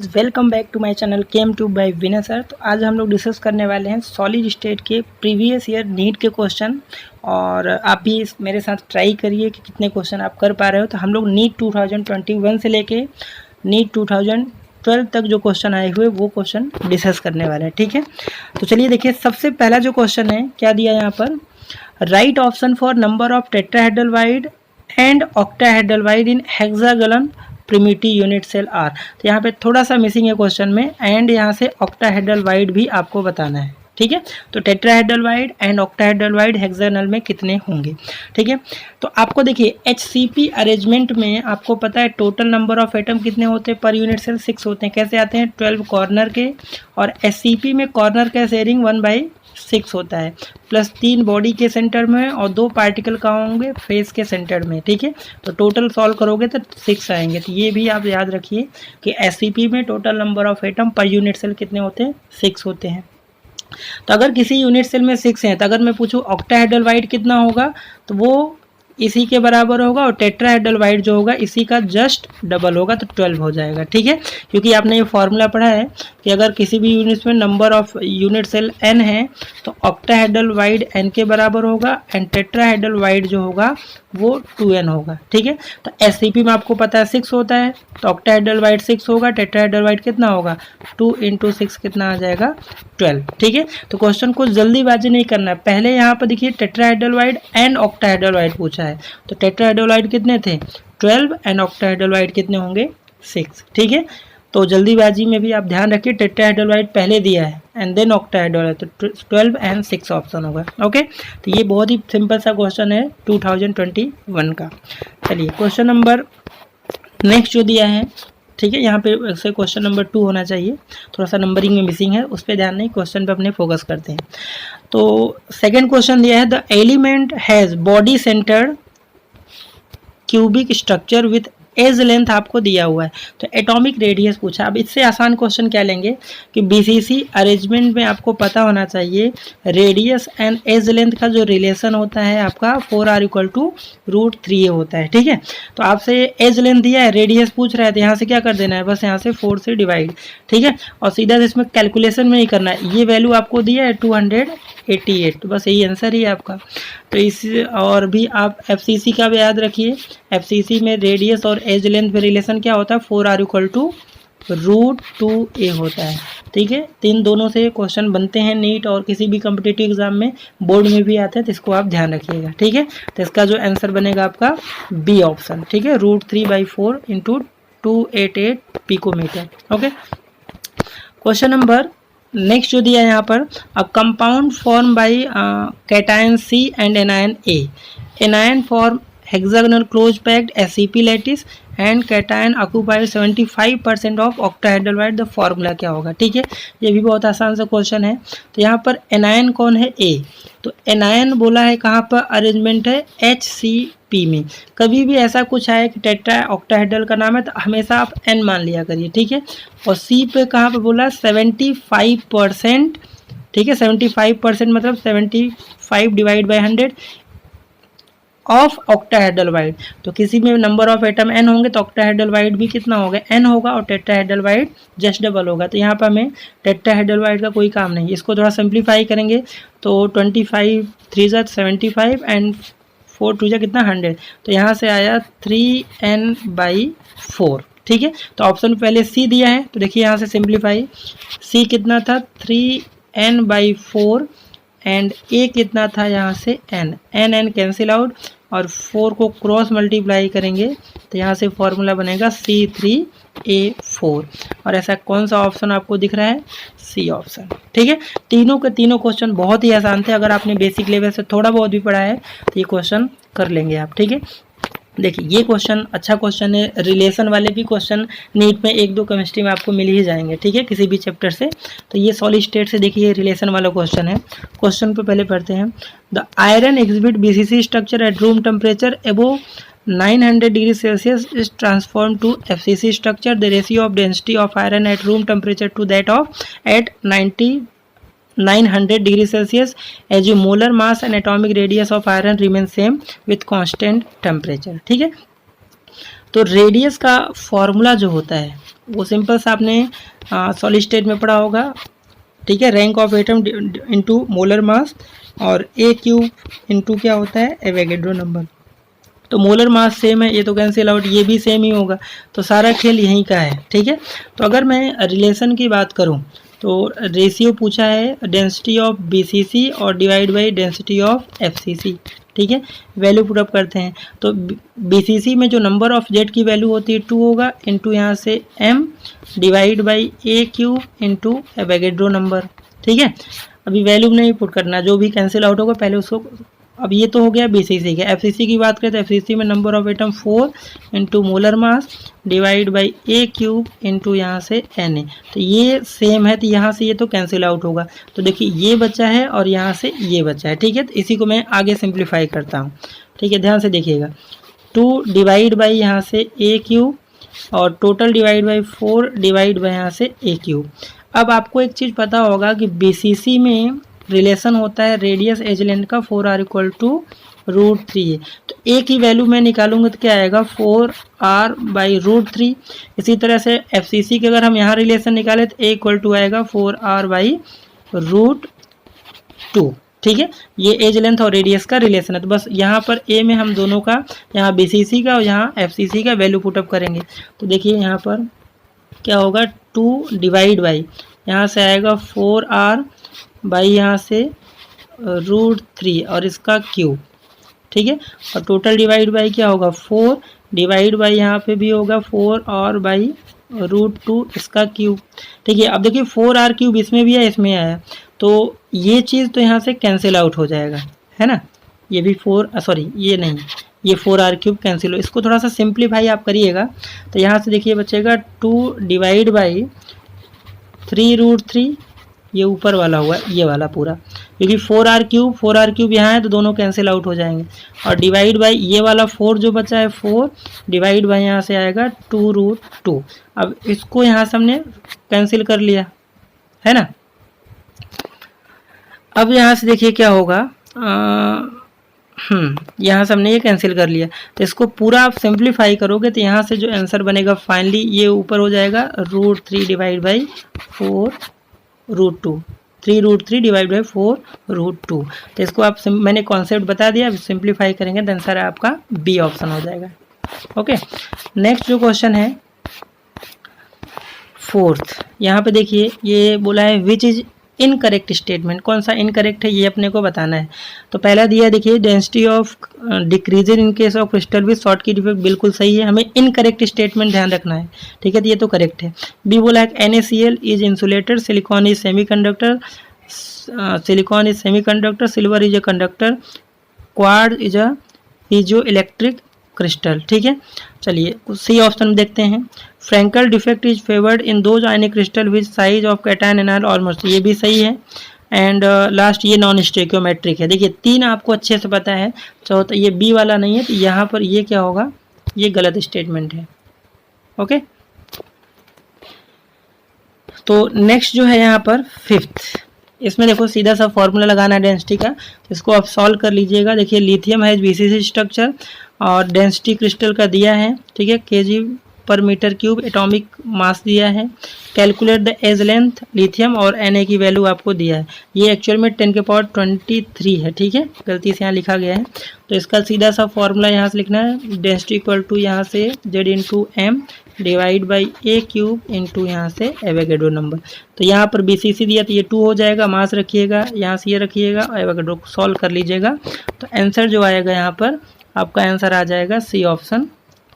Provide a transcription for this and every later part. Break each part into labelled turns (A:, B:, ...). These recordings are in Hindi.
A: Welcome back to my channel Chem Tube by Vinay sir. तो आज हम लोग डिस्कस करने वाले हैं सॉलिड स्टेट के प्रीवियस ईयर नीट के क्वेश्चन, और आप भी मेरे साथ ट्राई करिए कि कितने क्वेश्चन आप कर पा रहे हो। तो हम लोग नीट 2021 से लेके नीट 2012 तक जो क्वेश्चन आए हुए वो क्वेश्चन डिस्कस करने वाले हैं, ठीक है। तो चलिए देखिए, सबसे पहला जो क्वेश्चन है क्या दिया है यहाँ पर, right option for number of tetrahedral and octahedral in hexagonal primitive unit cell are. तो यहाँ पे थोड़ा सा मिसिंग है क्वेश्चन में, एंड यहाँ से ऑक्टाहेड्रल वाइड भी आपको बताना है, ठीक है। तो tetrahedral void and octahedral wide hexagonal में कितने होंगे, ठीक है। तो आपको देखिए HCP अरेंजमेंट में आपको पता है टोटल नंबर ऑफ एटम कितने होते हैं पर यूनिट सेल, 6 होते हैं। कैसे आते हैं, 12 कॉर्नर के, और SCP में कॉर्नर का शेयरिंग 1/6 होता है, प्लस 3 बॉडी के सेंटर में और 2 पार्टिकल कहाँ होंगे, फेस के सेंटर में, ठीक है। तो टोटल सॉल्व करोगे तो 6 आएंगे। तो ये भी आप याद रखिए कि SCP में total number of atom per unit cell कितने होते हैं, 6 होते हैं। तो अगर किसी यूनिट सेल में 6 हैं, तो अगर मैं पूछूं ऑक्टाहेड्रल वाइड कितना होगा, तो वो इसी के बराबर होगा, और टेट्राहेड्रल वाइड जो होगा इसी का जस्ट डबल होगा, तो 12 हो जाएगा, ठीक है। क्योंकि आपने ये फॉर्मूला पढ़ा है कि अगर किसी भी यूनिट में number of unit cell n है तो ऑक्टाहेड्रल वाइड n के बराबर होगा, एंड टेट्राहेड्रल वाइड जो होगा वो 2n होगा, ठीक है। तो SCP में आपको पता है 6 होता है, तो ऑक्टाहेड्रल वाइड 6 होगा, टेट्राहेड्रल वाइड कितना होगा, 2 × 6 कितना आ जाएगा, 12, ठीक है। तो क्वेश्चन को जल्दीबाजी नहीं करना है, पहले यहाँ पर देखिए tetrahedral void and octahedral wide पूछा है, तो टेट्राहेड्रल वाइड कितने थे, 12, एंड ऑक्टाहेड्रल वाइड कितने होंगे, 6, ठीक है। तो जल्दीबाजी में भी आप ध्यान रखिए, टेट्राहेड्रल वाइड पहले दिया है एंड देन ऑक्टाहेड्रल है, तो 12 एंड 6 ऑप्शन होगा, ओके। तो ये बहुत ही सिंपल सा क्वेश्चन है 2021 का। चलिए क्वेश्चन नंबर नेक्स्ट जो दिया है, ठीक है, यहाँ पे से क्वेश्चन नंबर 2 होना चाहिए, थोड़ा सा नंबरिंग में मिसिंग है, उस पर ध्यान नहीं, क्वेश्चन पे अपने फोकस करते हैं। तो सेकेंड क्वेश्चन दिया है, the element has body centred cubic structure with edge length आपको दिया हुआ है, तो एटॉमिक रेडियस पूछा। अब इससे आसान क्वेश्चन क्या लेंगे कि BCC अरेंजमेंट में आपको पता होना चाहिए रेडियस एंड एज लेंथ का जो रिलेशन होता है आपका 4r = √3a होता है, ठीक है। तो आपसे एज लेंथ दिया है, रेडियस पूछ रहा है, तो यहाँ से क्या कर देना है, बस यहाँ से 4 से डिवाइड, ठीक है। और सीधा इसमें कैलकुलेशन में ही करना है, ये वैल्यू आपको दिया है 288, तो बस यही आंसर ही है आपका। तो इस और भी आप FCC का भी याद रखिए, FCC में रेडियस और एज लेंथ में रिलेशन क्या होता है, 4r = √2a होता है, ठीक है। तो इन दोनों से क्वेश्चन बनते हैं नीट और किसी भी कॉम्पिटिटिव एग्जाम में, बोर्ड में भी आते हैं, तो इसको आप ध्यान रखिएगा, ठीक है। तो इसका जो आंसर बनेगा आपका B ऑप्शन, ठीक है, √3/4 × 288 picometre, okay. Question number next जो दिया है यहाँ पर, a compound form by cation C and anion A, anion form hexagonal close packed SCP lattice and cation occupied 75% of octahedral void, the formula क्या होगा, ठीक है। ये भी बहुत आसान सा क्वेश्चन है। तो यहाँ पर एनायन कौन है, A, तो एनायन बोला है कहाँ पर अरेंजमेंट है, HCP में। कभी भी ऐसा कुछ है कि टेट्रा ऑक्टाहेड्रल का नाम है तो हमेशा आप N मान लिया करिए, ठीक है। और C पे कहाँ पर बोला, 75%, ठीक है, 75% मतलब 75/100 ऑफ ऑक्टाहेड्रल वाइड। तो किसी में नंबर ऑफ एटम n होंगे तो ऑक्टाहेड्रल वाइड भी कितना होगा, n होगा, और टेट्राहेड्रल वाइड जस्ट डबल होगा। तो यहाँ पर हमें टेट्राहेड्रल वाइड का कोई काम नहीं, इसको थोड़ा सिंप्लीफाई करेंगे तो 25 3 × 75 एंड 4 2 × कितना 100, तो यहाँ से आया 3n/4, ठीक है। तो ऑप्शन पहले C दिया है, तो देखिए यहाँ से सिंप्लीफाई, C कितना था 3n/4 एंड A कितना था यहाँ से n कैंसिल आउट, और 4 को क्रॉस मल्टीप्लाई करेंगे तो यहाँ से फॉर्मूला बनेगा C3A4, और ऐसा कौन सा ऑप्शन आपको दिख रहा है, C ऑप्शन, ठीक है। तीनों के तीनों क्वेश्चन बहुत ही आसान थे, अगर आपने बेसिक लेवल से थोड़ा बहुत भी पढ़ा है तो ये क्वेश्चन कर लेंगे आप, ठीक है। देखिए ये क्वेश्चन अच्छा क्वेश्चन है, रिलेशन वाले भी क्वेश्चन नीट में 1-2 केमिस्ट्री में आपको मिल ही जाएंगे, ठीक है, किसी भी चैप्टर से। तो ये सॉलिड स्टेट से देखिए रिलेशन वाला क्वेश्चन है। क्वेश्चन पे पहले पढ़ते हैं, the iron exhibit BCC structure at room temperature above 900 degree Celsius is transform to FCC structure, the ratio of density of iron at room temperature to that of at 900 degree Celsius, assume molar mass and atomic radius of iron remain same with constant temperature, ठीक है। तो रेडियस का फॉर्मूला जो होता है वो सिंपल सा आपने सॉलिड स्टेट में पढ़ा होगा, ठीक है। Rank of atom into molar mass, और ए क्यूब इनटू क्या होता है, एवोगैड्रो नंबर। तो मोलर मास सेम है, ये तो कैंसिल आउट, ये भी सेम ही होगा, तो सारा खेल यहीं का है, ठीक है। तो अगर मैं रिलेशन की बात करूं तो रेशियो पूछा है डेंसिटी ऑफ बीसीसी और divide by density of FCC, ठीक है। वैल्यू पुट अप करते हैं, तो बीसीसी में जो नंबर ऑफ जेट की वैल्यू होती है 2 होगा, इनटू यहाँ से m divide by A cube into Avogadro number, ठीक है। अभी वैल्यू नहीं पुट करना, जो भी कैंसिल आउट होगा पहले उसको। अब ये तो हो गया बीसीसी के। एफसीसी की बात करें तो एफसीसी में number of atom 4 into molar mass divide by A cube into यहाँ से Na, तो ये सेम है, तो यहाँ से ये तो कैंसिल आउट होगा। तो देखिए ये बचा है और यहाँ से ये बचा है, ठीक है। तो इसी को मैं आगे सिंप्लीफाई करता हूँ, ठीक है। ध्यान से देखिएगा, 2 डिवाइड बाई यहाँ से ए क्यूब और total divide by 4 divide by यहाँ से ए क्यूब। अब आपको एक चीज़ पता होगा कि बीसीसी में रिलेशन होता है रेडियस एज लेंथ का 4r इक्वल टू √3 तो ए की वैल्यू मैं निकालूंगा तो क्या आएगा 4r बाई √3। इसी तरह से एफसीसी के अगर हम यहाँ रिलेशन निकालें तो ए इक्वल टू आएगा 4r बाई √2, ठीक है। ये एज लेंथ और रेडियस का रिलेशन है। तो बस यहाँ पर ए में हम दोनों का, यहाँ बीसीसी का और यहाँ एफसीसी का वैल्यू पुटअप करेंगे। तो देखिए यहाँ पर क्या होगा, 2 डिवाइड बाई यहाँ से आएगा 4r बाई यहाँ से √3 और इसका क्यूब, ठीक है। और टोटल डिवाइड बाई क्या होगा 4 डिवाइड बाई यहाँ पे भी होगा 4 और बाई √2 इसका क्यूब, ठीक है। अब देखिए 4r क्यूब इसमें भी है इसमें आया, तो ये चीज़ तो यहाँ से कैंसिल आउट हो जाएगा, है ना। ये भी 4 सॉरी ये नहीं, ये 4r क्यूब कैंसिल हो। इसको थोड़ा सा सिंप्लीफाई आप करिएगा तो यहाँ से देखिए बचेगा 2 डिवाइड बाई 3√3, ये ऊपर वाला हुआ ये वाला पूरा, क्योंकि 4r क्यूब यहाँ है तो दोनों कैंसिल आउट हो जाएंगे। और डिवाइड बाई ये वाला 4 जो बचा है 4 डिवाइड बाई यहाँ से आएगा 2√2। अब इसको यहाँ से हमने कैंसिल कर लिया, है ना। अब यहाँ से देखिए क्या होगा, यहाँ से हमने ये कैंसिल कर लिया, तो इसको पूरा आप सिंप्लीफाई करोगे तो यहाँ से जो आंसर बनेगा फाइनली ये ऊपर हो जाएगा √3 डिवाइड बाई 4√2, 3√3 डिवाइड बाई 4√2। तो इसको आप मैंने कॉन्सेप्ट बता दिया, अब सिंप्लीफाई करेंगे तो आंसर आपका बी ऑप्शन हो जाएगा। ओके, नेक्स्ट जो क्वेश्चन है 4th, यहाँ पे देखिए ये बोला है विच इज इनकरेक्ट स्टेटमेंट, कौन सा इनकरेक्ट है ये अपने को बताना है। तो पहला दिया देखिए density of decreasing in case of crystal with short की डिफेक्ट, बिल्कुल सही है, हमें इनकरेक्ट स्टेटमेंट ध्यान रखना है, ठीक है। तो ये तो करेक्ट है। बी बोला है NaCl is insulated, silicon is semiconductor, silicon is semiconductor, silver is a conductor, quartz is a piezoelectric crystal, ठीक है। चलिए सी ऑप्शन देखते हैं, Frenkel defect is favoured in those ionic crystal with size of cation anion almost, ये भी सही है। एंड लास्ट ये नॉन स्टेकियोमेट्रिक है। देखिए 3 आपको अच्छे से पता है, चौथा ये बी वाला नहीं है, तो यहाँ पर ये क्या होगा, ये गलत स्टेटमेंट है। ओके, तो नेक्स्ट जो है यहाँ पर 5th, इसमें देखो सीधा सा फॉर्मूला लगाना है डेंसिटी का, तो इसको आप सॉल्व कर लीजिएगा। देखिए लिथियम है बीसीसी स्ट्रक्चर और डेंसिटी क्रिस्टल का दिया है, ठीक है, kg/m3 एटॉमिक मास दिया है। Calculate the edge length lithium और Na की वैल्यू आपको दिया है, ये एक्चुअल में 10⁻23 है, ठीक है, गलती से यहाँ लिखा गया है। तो इसका सीधा सा फॉर्मूला यहाँ से लिखना है, डेंसिटी इक्वल टू यहाँ से Z/m divide by A cube into यहाँ से एवोगैड्रो नंबर। तो यहाँ पर बीसीसी दिया तो ये 2 हो जाएगा, मास रखिएगा, यहाँ से ये रखिएगा और एवोगैड्रो को सॉल्व कर लीजिएगा। तो आंसर जो आएगा यहाँ पर आपका आंसर आ जाएगा सी ऑप्शन,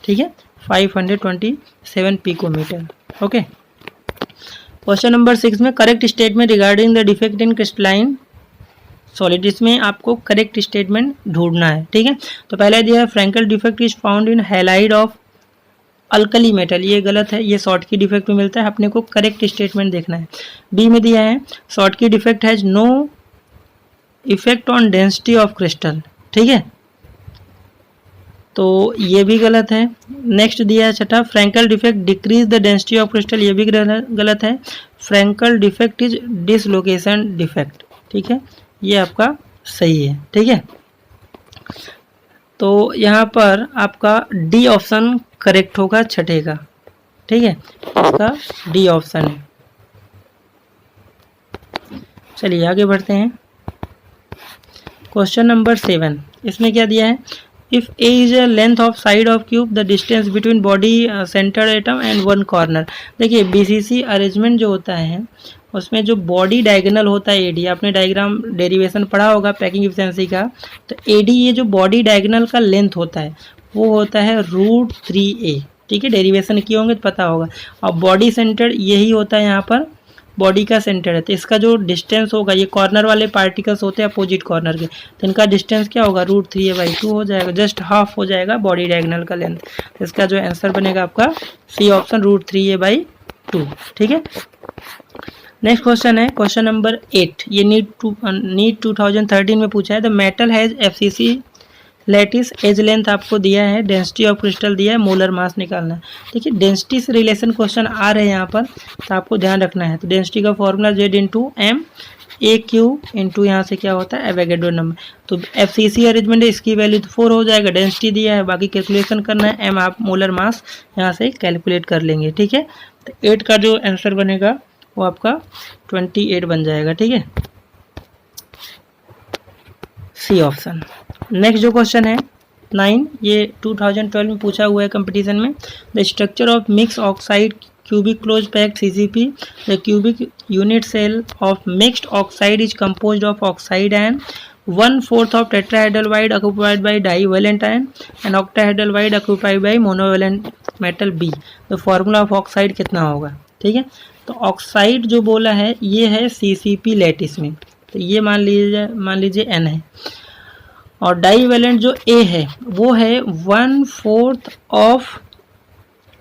A: ठीक है, 527 पिकोमीटर। ओके, क्वेश्चन नंबर 6 में correct statement regarding the defect in crystalline solid, इसमें आपको करेक्ट स्टेटमेंट ढूंढना है, ठीक है। तो पहले दिया है Frenkel defect is found in halide of alkali metal, ये गलत है, ये शॉर्ट की डिफेक्ट में मिलता है, अपने को करेक्ट स्टेटमेंट देखना है। बी में दिया है Schottky defect has no effect on density of crystal, ठीक है, तो ये भी गलत है। नेक्स्ट दिया है छठा Frenkel defect decrease the density of crystal, ये भी गलत है। Frenkel defect is dislocation defect, ठीक है, ये आपका सही है, ठीक है। तो यहाँ पर आपका डी ऑप्शन करेक्ट होगा छठे का, ठीक है, इसका डी ऑप्शन है। चलिए आगे बढ़ते हैं। क्वेश्चन नंबर 7, इसमें क्या दिया है, if A is a length of side of cube the distance between body centre atom and one corner. देखिए बीसीसी अरेंजमेंट जो होता है उसमें जो बॉडी डायगोनल होता है एडी, आपने डायग्राम डेरिवेशन पढ़ा होगा पैकिंग एफिशिएंसी का, तो एडी ये जो बॉडी डायगोनल का लेंथ होता है वो होता है √3a। ठीक है, डेरिवेशन किए होंगे तो पता होगा। और बॉडी सेंटर यही होता है यहाँ पर, बॉडी का सेंटर है, तो इसका जो डिस्टेंस होगा, ये कॉर्नर वाले पार्टिकल्स होते हैं अपोजिट कॉर्नर के, तो इनका डिस्टेंस क्या होगा, √3a/2 हो जाएगा, जस्ट हाफ हो जाएगा बॉडी डायगोनल का लेंथ। तो इसका जो आंसर बनेगा आपका सी ऑप्शन √3a/2। ठीक है, नेक्स्ट क्वेश्चन है क्वेश्चन नंबर 8, ये नीट 2013 में पूछा है। The metal has FCC lattice edge length आपको दिया है, डेंसिटी ऑफ क्रिस्टल दिया है, मोलर मास निकालना है। देखिए डेंसिटी से रिलेशन क्वेश्चन आ रहे हैं यहाँ पर, तो आपको ध्यान रखना है। तो डेंसिटी का फॉर्मूला Z/m AQ इंटू यहाँ से क्या होता है एवोगैड्रो नंबर। तो FCC अरेंजमेंट है, इसकी वैल्यू तो 4 हो जाएगा, डेंसिटी दिया है, बाकी कैलकुलेशन करना है, m आप मोलर मास यहाँ से कैलकुलेट कर लेंगे। ठीक है, तो 8 का जो आंसर बनेगा वो आपका 28 बन जाएगा। ठीक है, सी ऑप्शन। नेक्स्ट जो क्वेश्चन है 9, ये 2012 में पूछा हुआ है कंपटीशन में। The structure of mix oxide cubic closed packed CCP, the cubic unit cell of mixed oxide is composed of oxide ion, 1/4 of tetrahedral wide occupied by divalent ion and octahedral wide occupied by monovalent metal B। तो फॉर्मूला ऑफ ऑक्साइड कितना होगा। ठीक है, तो ऑक्साइड जो बोला है ये है CCP लैटिस में, तो ये मान लीजिए N है, और डाईवेलेंट जो A है वो है 1/4 ऑफ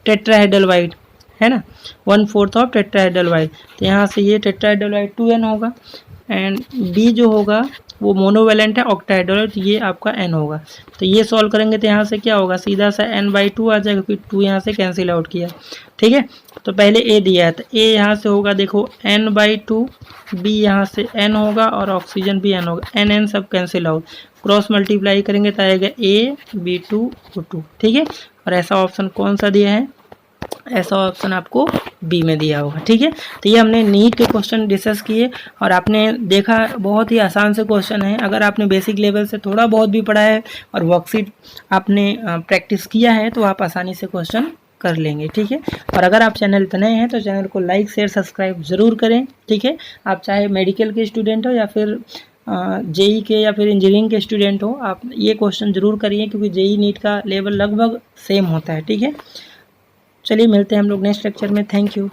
A: टेट्राहेड्रल वाइड, है ना, 1/4 ऑफ टेट्राहेड्रल वाइड। तो यहाँ से ये टेट्राहेड्रल वाइड 2N होगा, एंड B जो होगा वो मोनोवेलेंट है ऑक्टाहेड्रल, तो ये आपका N होगा। तो ये सॉल्व करेंगे तो यहाँ से क्या होगा, सीधा सा N/2 आ जाएगा, क्योंकि 2 यहाँ से कैंसिल आउट किया। ठीक है, तो पहले A दिया है, तो A यहाँ से होगा देखो N/2, B यहाँ से N होगा, और ऑक्सीजन भी N होगा, N सब कैंसिल आउट, क्रॉस मल्टीप्लाई करेंगे तो आएगा A/B2O2। ठीक है, और ऐसा ऑप्शन कौन सा दिया है, ऐसा ऑप्शन आपको बी में दिया होगा। ठीक है, तो ये हमने नीट के क्वेश्चन डिस्कस किए, और आपने देखा बहुत ही आसान से क्वेश्चन है। अगर आपने बेसिक लेवल से थोड़ा बहुत भी पढ़ा है और वर्कशीट आपने प्रैक्टिस किया है तो आप आसानी से क्वेश्चन कर लेंगे। ठीक है, और अगर आप चैनल पर नए हैं तो चैनल को लाइक शेयर सब्सक्राइब ज़रूर करें। ठीक है, आप चाहे मेडिकल के स्टूडेंट हो या फिर जेई के या फिर इंजीनियरिंग के स्टूडेंट हो, आप ये क्वेश्चन ज़रूर करिए, क्योंकि जेई नीट का लेवल लगभग सेम होता है। ठीक है, चलिए मिलते हैं हम लोग नेक्स्ट लेक्चर में। Thank you.